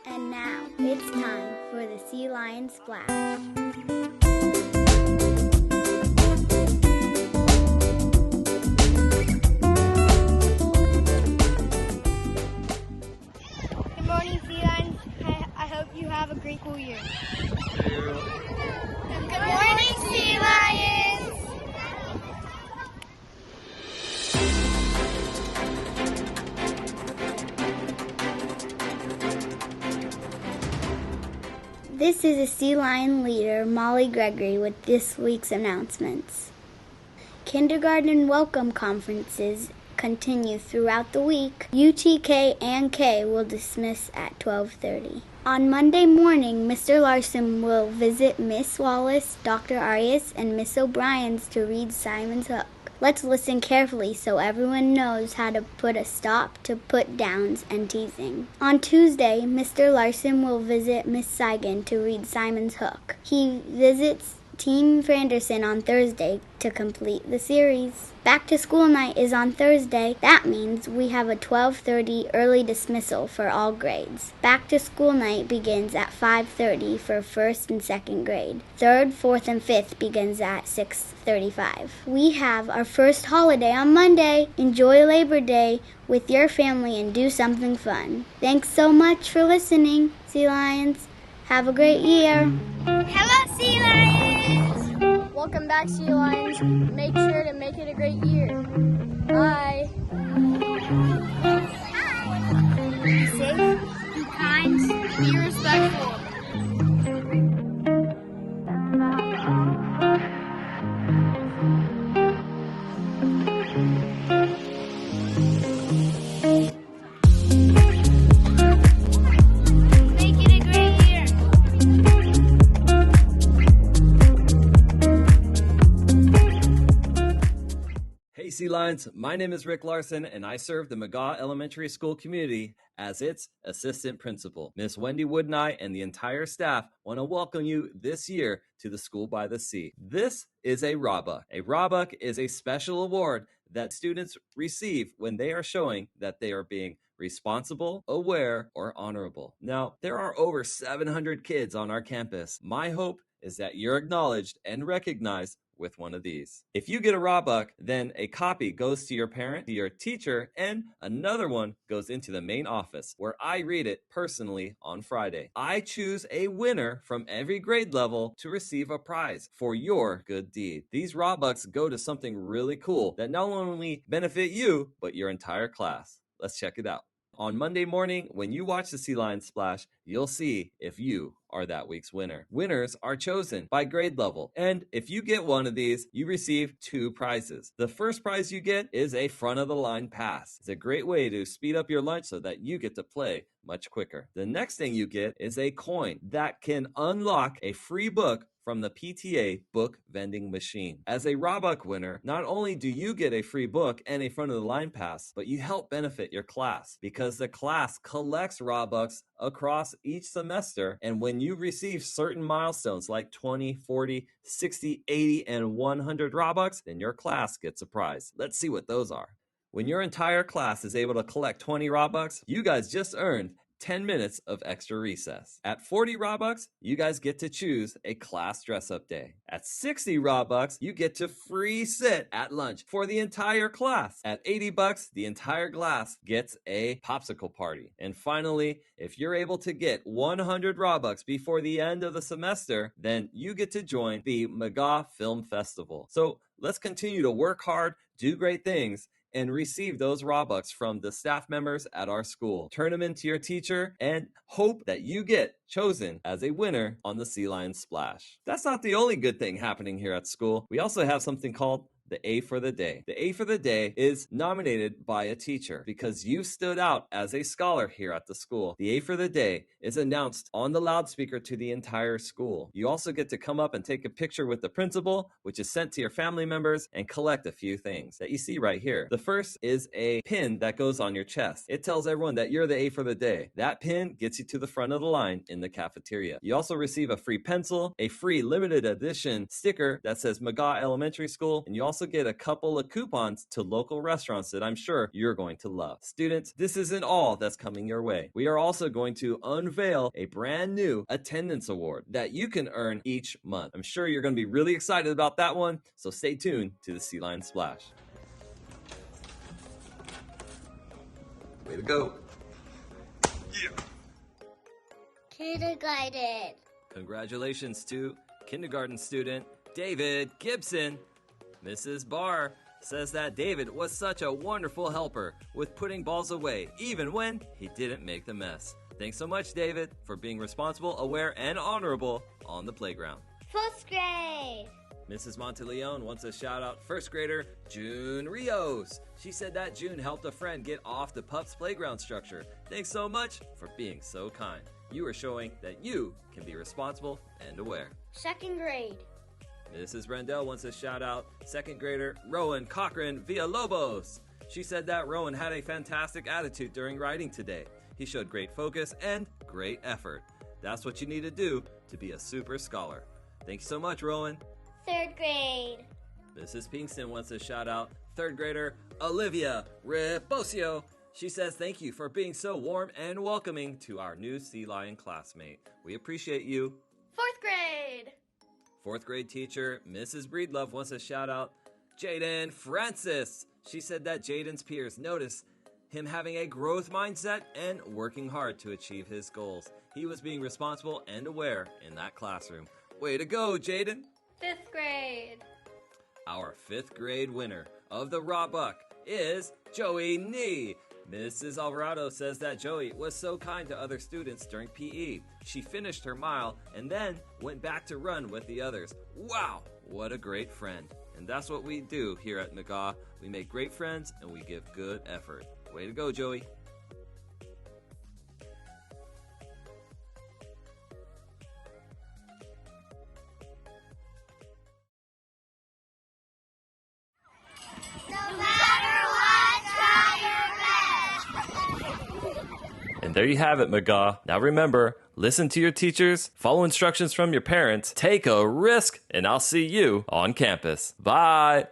And now, it's time for the Sea Lion Splash. Good morning, Sea Lions. I hope you have a great school year. Good morning, Sea Lions. This is a Sea Lion leader, Molly Gregory, with this week's announcements. Kindergarten welcome conferences continue throughout the week. UTK and K will dismiss at 12:30. On Monday morning, Mr. Larson will visit Miss Wallace, Dr. Arias, and Miss O'Brien's to read Simon's Hook. Let's listen carefully so everyone knows how to put a stop to put-downs and teasing. On Tuesday, Mr. Larson will visit Miss Seigan to read Simon's Hook. He visits Team Franderson on Thursday to complete the series. Back to school night is on Thursday. That means we have a 12:30 early dismissal for all grades. Back to school night begins at 5:30 for first and second grade. Third, fourth, and fifth begins at 6:35. We have our first holiday on Monday. Enjoy Labor Day with your family and do something fun. Thanks so much for listening, Sea Lions. Have a great year. Hello, Sea Lions. Welcome back, Sea Lions. Make sure to make it a great year. Bye. Be safe, be kind, be respectful. Make it a great year. Hey Sea Lions, my name is Rick Larson and I serve the McGaugh Elementary School community as its assistant principal. Miss Wendy Wood and I and the entire staff want to welcome you this year to the School by the Sea. This is a Rawbuck. A Rawbuck is a special award that students receive when they are showing that they are being responsible, aware, or honorable. Now, there are over 700 kids on our campus. My hope is that you're acknowledged and recognized with one of these. If you get a Rawbuck, then a copy goes to your parent, to your teacher, and another one goes into the main office where I read it personally on Friday. I choose a winner from every grade level to receive a prize for your good deed. These Rawbucks go to something really cool that not only benefit you, but your entire class. Let's check it out. On Monday morning, when you watch the Sea Lion Splash, you'll see if you are that week's winner. Winners are chosen by grade level, and if you get one of these, you receive 2 prizes. The first prize you get is a front-of-the-line pass. It's a great way to speed up your lunch so that you get to play much quicker. The next thing you get is a coin that can unlock a free book from the PTA book vending machine. As a Rawbuck winner, not only do you get a free book and a front-of-the-line pass, but you help benefit your class because the class collects Rawbucks across each semester, and when you receive certain milestones like 20, 40, 60, 80, and 100 Rawbucks, then your class gets a prize. Let's see what those are. When your entire class is able to collect 20 Rawbucks, you guys just earned 10 minutes of extra recess. At 40 Rawbucks, you guys get to choose a class dress-up day. At 60 Rawbucks, you get to free sit at lunch for the entire class. At 80 bucks, the entire class gets a popsicle party. And finally, if you're able to get 100 Rawbucks before the end of the semester, then you get to join the McGaugh Film Festival. So let's continue to work hard, do great things, and receive those Rawbucks from the staff members at our school. Turn them into your teacher and hope that you get chosen as a winner on the Sea Lion Splash. That's not the only good thing happening here at school. We also have something called the A for the Day. The A for the Day is nominated by a teacher because you stood out as a scholar here at the school. The A for the Day is announced on the loudspeaker to the entire school. You also get to come up and take a picture with the principal, which is sent to your family members, and collect a few things that you see right here. The first is a pin that goes on your chest. It tells everyone that you're the A for the day. That pin gets you to the front of the line in the cafeteria. You also receive a free pencil, a free limited edition sticker that says McGaugh Elementary School, and you also also get a couple of coupons to local restaurants that I'm sure you're going to love. Students, this isn't all that's coming your way. We are also going to unveil a brand new attendance award that you can earn each month. I'm sure you're going to be really excited about that one, so stay tuned to the Sea Lion Splash. Way to go. Yeah. Kindergarten. Congratulations to kindergarten student David Gibson. Mrs. Barr says that David was such a wonderful helper with putting balls away, even when he didn't make the mess. Thanks so much, David, for being responsible, aware, and honorable on the playground. 4th grade. Mrs. Monteleone wants to shout out first grader June Rios. She said that June helped a friend get off the pup's playground structure. Thanks so much for being so kind. You are showing that you can be responsible and aware. 2nd grade. Mrs. Rendell wants to shout out second grader Rowan Cochran Villalobos. She said that Rowan had a fantastic attitude during writing today. He showed great focus and great effort. That's what you need to do to be a super scholar. Thank you so much, Rowan. 3rd grade. Mrs. Pinkston wants to shout out third grader Olivia Reposio. She says thank you for being so warm and welcoming to our new Sea Lion classmate. We appreciate you. 4th grade. 4th grade teacher Mrs. Breedlove wants to shout out Jaden Francis. She said that Jaden's peers noticed him having a growth mindset and working hard to achieve his goals. He was being responsible and aware in that classroom. Way to go, Jaden. 5th grade. Our 5th grade winner of the Raw Buck is Joey Nee. Mrs. Alvarado says that Joey was so kind to other students during PE. She finished her mile and then went back to run with the others. Wow, what a great friend. And that's what we do here at McGaugh. We make great friends and we give good effort. Way to go, Joey. No matter what, try your best. And there you have it, McGaugh. Now remember, listen to your teachers, follow instructions from your parents, take a risk, and I'll see you on campus. Bye.